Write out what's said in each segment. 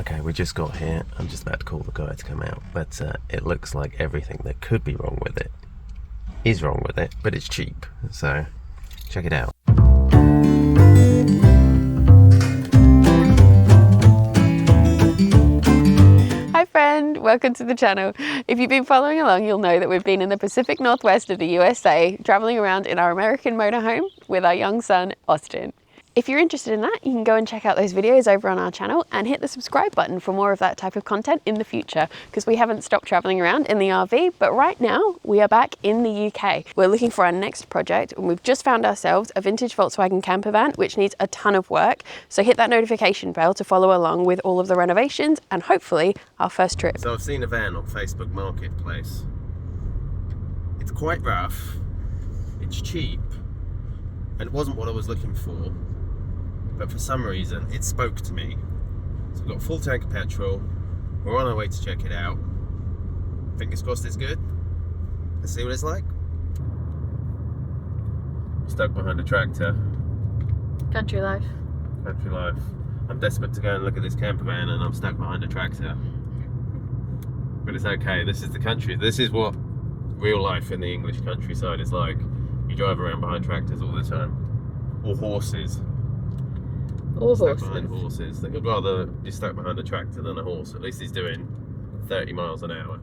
Okay, we just got here. I'm just about to call the guy to come out, but it looks like everything that could be wrong with it is wrong with it, but it's cheap, so check it out. Hi friend, welcome to the channel. If you've been following along, you'll know that we've been in the Pacific Northwest of the USA, traveling around in our American motorhome with our young son, Austin. If you're interested in that, you can go and check out those videos over on our channel and hit the subscribe button for more of that type of content in the future, because we haven't stopped traveling around in the RV, but right now we are back in the UK. We're looking for our next project and we've just found ourselves a vintage Volkswagen camper van which needs a ton of work. So hit that notification bell to follow along with all of the renovations and hopefully our first trip. So I've seen a van on Facebook Marketplace. It's quite rough, it's cheap, and it wasn't what I was looking for. But for some reason, it spoke to me. So we've got a full tank of petrol. We're on our way to check it out. Fingers crossed it's good. Let's see what it's like. Stuck behind a tractor. Country life. Country life. I'm desperate to go and look at this camper van and I'm stuck behind a tractor. But it's okay, this is the country. This is what real life in the English countryside is like. You drive around behind tractors all the time. Or horses. Or stuck behind horses. I'd rather be stuck behind a tractor than a horse. At least he's doing 30 miles an hour.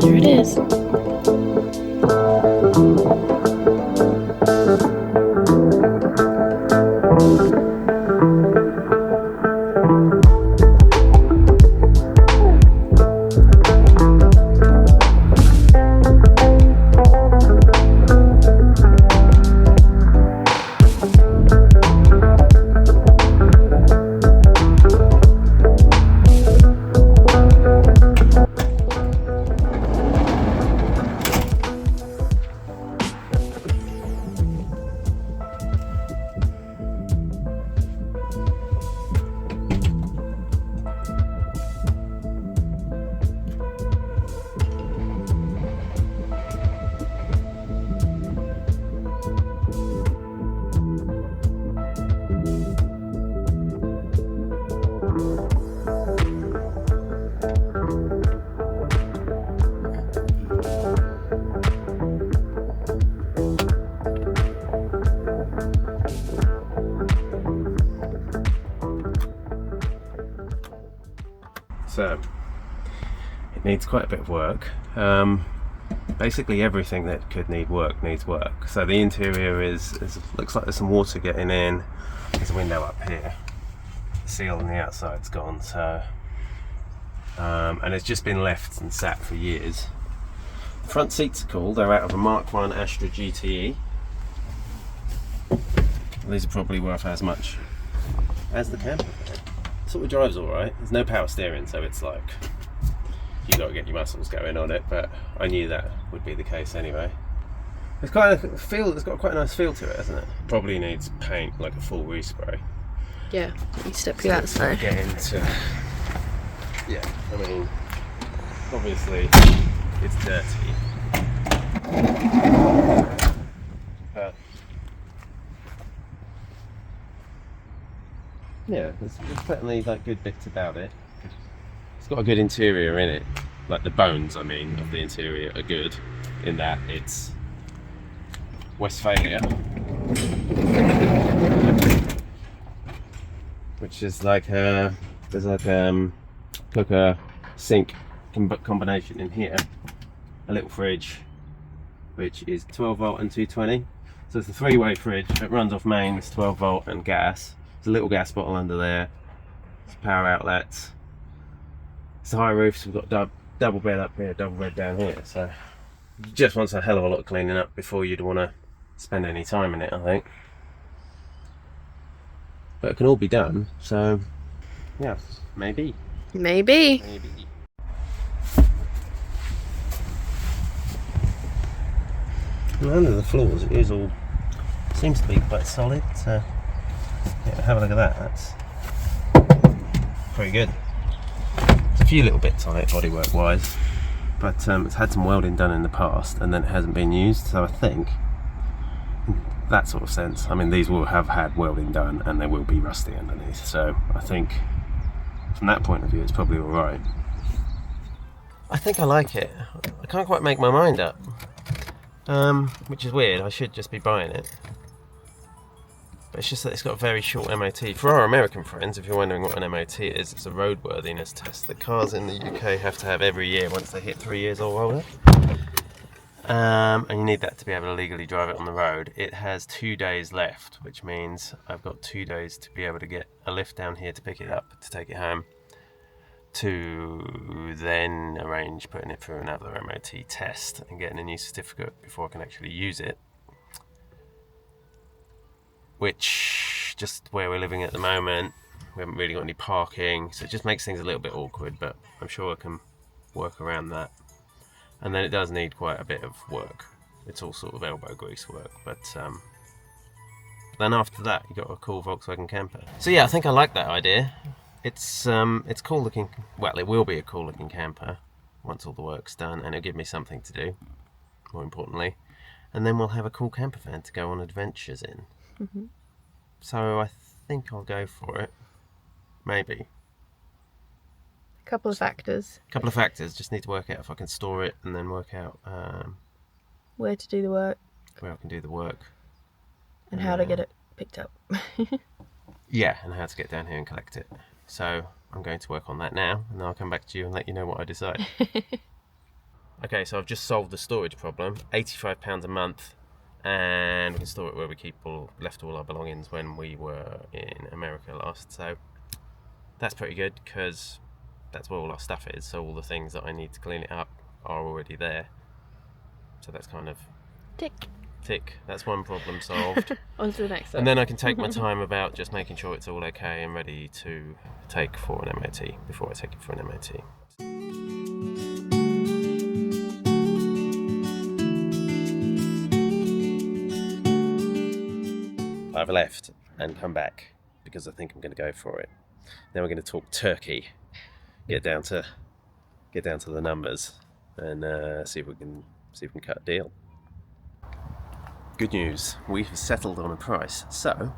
There it is. So, it needs quite a bit of work. Basically everything that could need work needs work. So the interior looks like there's some water getting in. There's a window up here. The seal on the outside's gone, so and it's just been left and sat for years. The front seats are cool. They're out of a Mark 1 Astra GTE. These are probably worth as much as the camper van. Sort of drives alright. There's no power steering, so it's like you got to get your muscles going on it. But I knew that would be the case anyway. It's quite a feel. It's got quite a nice feel to it, hasn't it? Probably needs paint, like a full respray. Yeah, you step through that slow. Get into. Yeah, I mean, obviously it's dirty. But yeah, there's certainly like good bits about it. It's got a good interior in it. Like the bones, I mean, of the interior are good in that it's Westfalia, which is like there's like cooker sink combination in here. A little fridge, which is 12 volt and 220. So it's a three-way fridge. It runs off mains, 12 volt and gas. There's a little gas bottle under there. It's power outlets. It's a high roof, so we've got double bed up here, double bed down here. So it just wants a hell of a lot of cleaning up before you'd want to spend any time in it, I think. But it can all be done, so yeah, maybe. Maybe. And under the floors it is all, seems to be quite solid, so yeah, have a look at that, that's pretty good. It's a few little bits on it bodywork wise, but it's had some welding done in the past and then it hasn't been used, so I think in that sort of sense, I mean, these will have had welding done and they will be rusty underneath, so I think from that point of view it's probably alright. I think I like it. I can't quite make my mind up, which is weird. I should just be buying it. But it's just that it's got a very short MOT. For our American friends, if you're wondering what an MOT is, it's a roadworthiness test that cars in the UK have to have every year once they hit 3 years or older. And you need that to be able to legally drive it on the road. It has 2 days left, which means I've got 2 days to be able to get a lift down here to pick it up, to take it home, to then arrange putting it through another MOT test and getting a new certificate before I can actually use it. Which, just where we're living at the moment, we haven't really got any parking, so it just makes things a little bit awkward, but I'm sure I can work around that. And then it does need quite a bit of work. It's all sort of elbow grease work, but then after that you got a cool Volkswagen camper. So yeah, I think I like that idea. It's cool looking. Well, it will be a cool looking camper once all the work's done, and it'll give me something to do, more importantly. And then we'll have a cool camper van to go on adventures in. Mm-hmm. So I think I'll go for it. Maybe. Couple of factors. Just need to work out if I can store it, and then work out where to do the work. Where I can do the work. And how to get it picked up. Yeah, and how to get down here and collect it. So I'm going to work on that now, and then I'll come back to you and let you know what I decide. Okay, so I've just solved the storage problem. £85 a month. And we can store it where we left all our belongings when we were in America last. So that's pretty good, because that's where all our stuff is. So all the things that I need to clean it up are already there. So that's kind of tick. That's one problem solved. On to the next one. And then I can take my time about just making sure it's all okay and ready to take for an MOT before I take it for an MOT. I've left and come back because I think I'm going to go for it. Then we're going to talk turkey, get down to the numbers, and see if we can cut a deal. Good news, we've settled on a price. So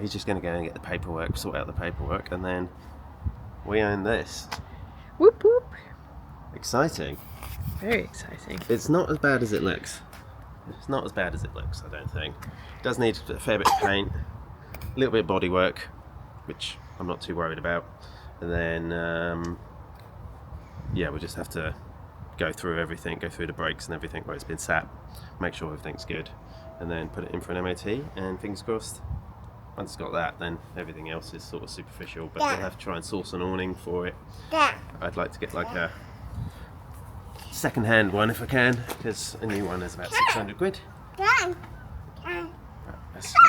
he's just going to go and get the paperwork, sort out the paperwork, and then we own this. Whoop whoop! Exciting. Very exciting. It's not as bad as it looks. I don't think. It does need a fair bit of paint, a little bit of body work, which I'm not too worried about. And then, yeah, we'll just have to go through everything, go through the brakes and everything where it's been sat, make sure everything's good, and then put it in for an MOT, and fingers crossed, once it's got that, then everything else is sort of superficial, but we'll have to try and source an awning for it. I'd like to get like a second-hand one if I can, because a new one is about 600 quid. A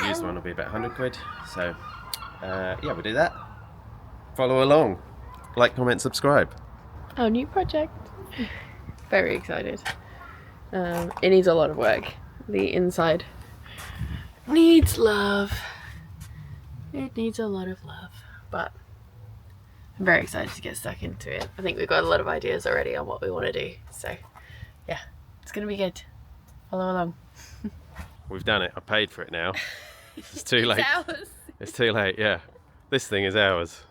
used one will be about 100 quid. So yeah, we'll do that. Follow along, like, comment, subscribe. Our new project. Very excited. It needs a lot of work. The inside needs love. It needs a lot of love, but I'm very excited to get stuck into it. I think we've got a lot of ideas already on what we want to do. So yeah, it's going to be good. Follow along. We've done it. I paid for it now. It's too late. It's ours. It's too late, yeah. This thing is ours.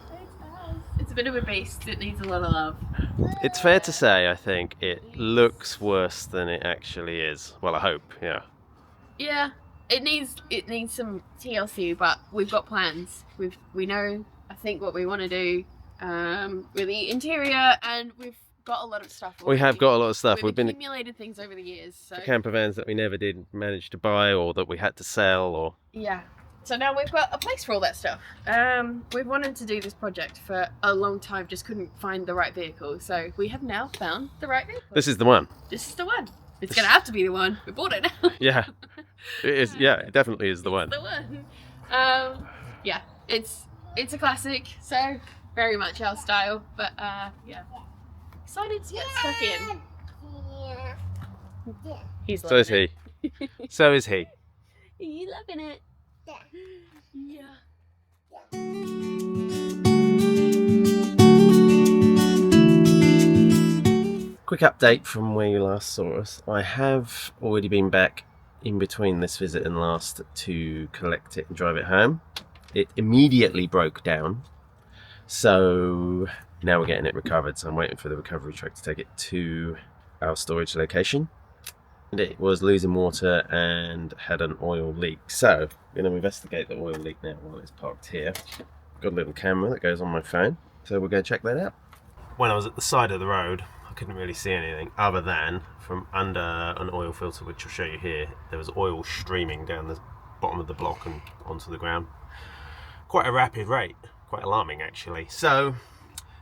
It's a bit of a beast. It needs a lot of love. It's fair to say, I think, it looks worse than it actually is. Well, I hope, yeah. Yeah, it needs some TLC, but we've got plans. We know, I think, what we want to do with the interior, and we've got a lot of stuff already. We have got a lot of stuff. We've accumulated things over the years. So. Camper vans that we never did manage to buy, or that we had to sell, or... Yeah. So now we've got a place for all that stuff. We've wanted to do this project for a long time, just couldn't find the right vehicle. So we have now found the right vehicle. This is the one. This is the one. It's going to have to be the one. We bought it now. Yeah. It is. Yeah, it definitely is the one. The one. Yeah, it's a classic, so very much our style. But yeah, excited to get stuck in. He's so is he. So is he. Are you loving it? Yeah. quick update from where you last saw us. I have already been back in between this visit and last to collect it and drive it home. It immediately broke down, so now we're getting it recovered. So I'm waiting for the recovery truck to take it to our storage location. And it was losing water and had an oil leak. So I'm going to investigate the oil leak now while it's parked here. Got a little camera that goes on my phone, so we'll go check that out. When I was at the side of the road, I couldn't really see anything other than from under an oil filter, which I'll show you here, there was oil streaming down the bottom of the block and onto the ground. Quite a rapid rate, quite alarming actually. So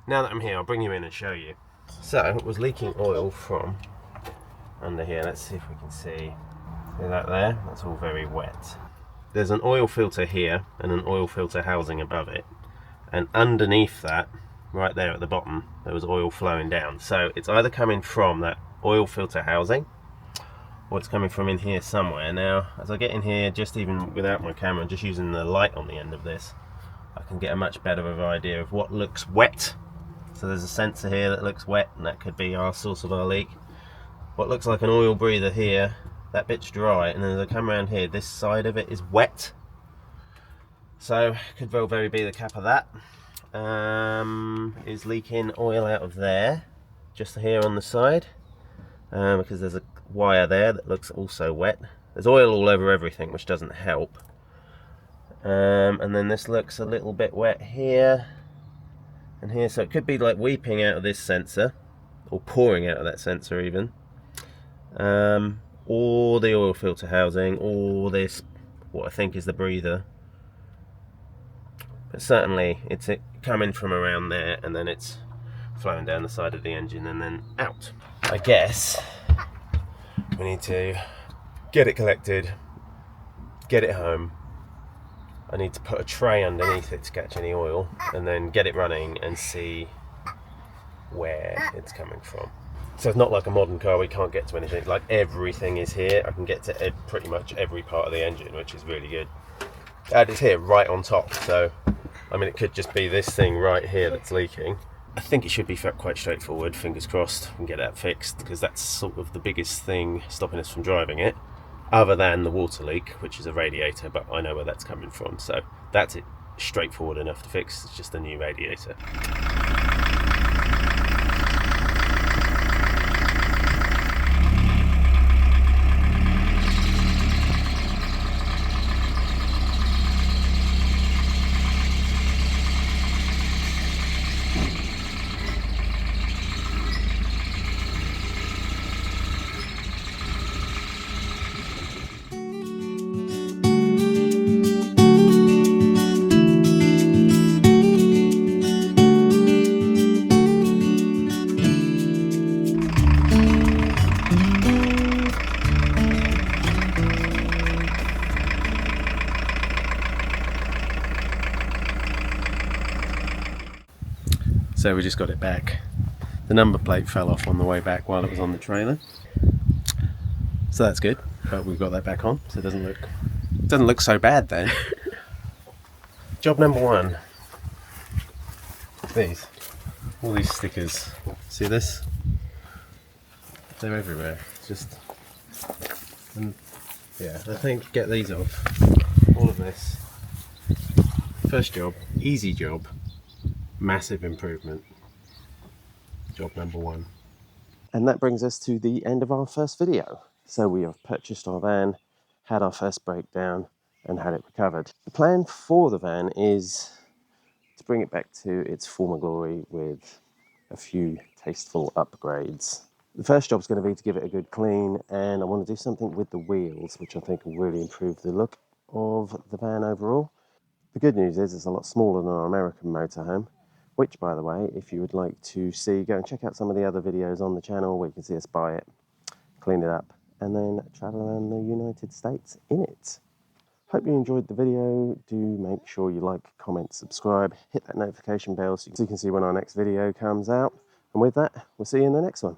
now that I'm here, I'll bring you in and show you. So it was leaking oil from under here. Let's see if we can see that there. That's all very wet. There's an oil filter here and an oil filter housing above it, and underneath that, right there at the bottom, there was oil flowing down. So it's either coming from that oil filter housing or it's coming from in here somewhere. Now as I get in here, just even without my camera, just using the light on the end of this, I can get a much better of an idea of what looks wet. So there's a sensor here that looks wet, and that could be our source of our leak. What looks like an oil breather here, that bit's dry, and then as I come around here, this side of it is wet. So could well very be the cap of that is leaking oil out of there, just here on the side, because there's a wire there that looks also wet. There's oil all over everything, which doesn't help. And then this looks a little bit wet here and here, so it could be like weeping out of this sensor, or pouring out of that sensor even. Or the oil filter housing, or this, what I think is the breather. But certainly it's coming from around there, and then it's flowing down the side of the engine and then out. I guess we need to get it collected, get it home. I need to put a tray underneath it to catch any oil, and then get it running and see where it's coming from. So it's not like a modern car, we can't get to anything. Like everything is here. I can get to pretty much every part of the engine, which is really good. And it's here right on top, so I mean it could just be this thing right here that's leaking. I think it should be quite straightforward, fingers crossed, we can get that fixed, because that's sort of the biggest thing stopping us from driving it, other than the water leak, which is a radiator, but I know where that's coming from, so that's it, straightforward enough to fix. It's just a new radiator. So we just got it back. The number plate fell off on the way back while it was on the trailer, so that's good. But we've got that back on, so it doesn't look so bad then. Job number one. All these stickers. See this? They're everywhere. It's just, yeah. I think get these off. All of this. First job, easy job. Massive improvement. Job number one. And that brings us to the end of our first video. So we have purchased our van, had our first breakdown, and had it recovered. The plan for the van is to bring it back to its former glory with a few tasteful upgrades. The first job is going to be to give it a good clean, and I want to do something with the wheels, which I think will really improve the look of the van overall. The good news is it's a lot smaller than our American motorhome, which, by the way, if you would like to see, go and check out some of the other videos on the channel where you can see us buy it, clean it up, and then travel around the United States in it. Hope you enjoyed the video. Do make sure you like, comment, subscribe, hit that notification bell so you can see when our next video comes out. And with that, we'll see you in the next one.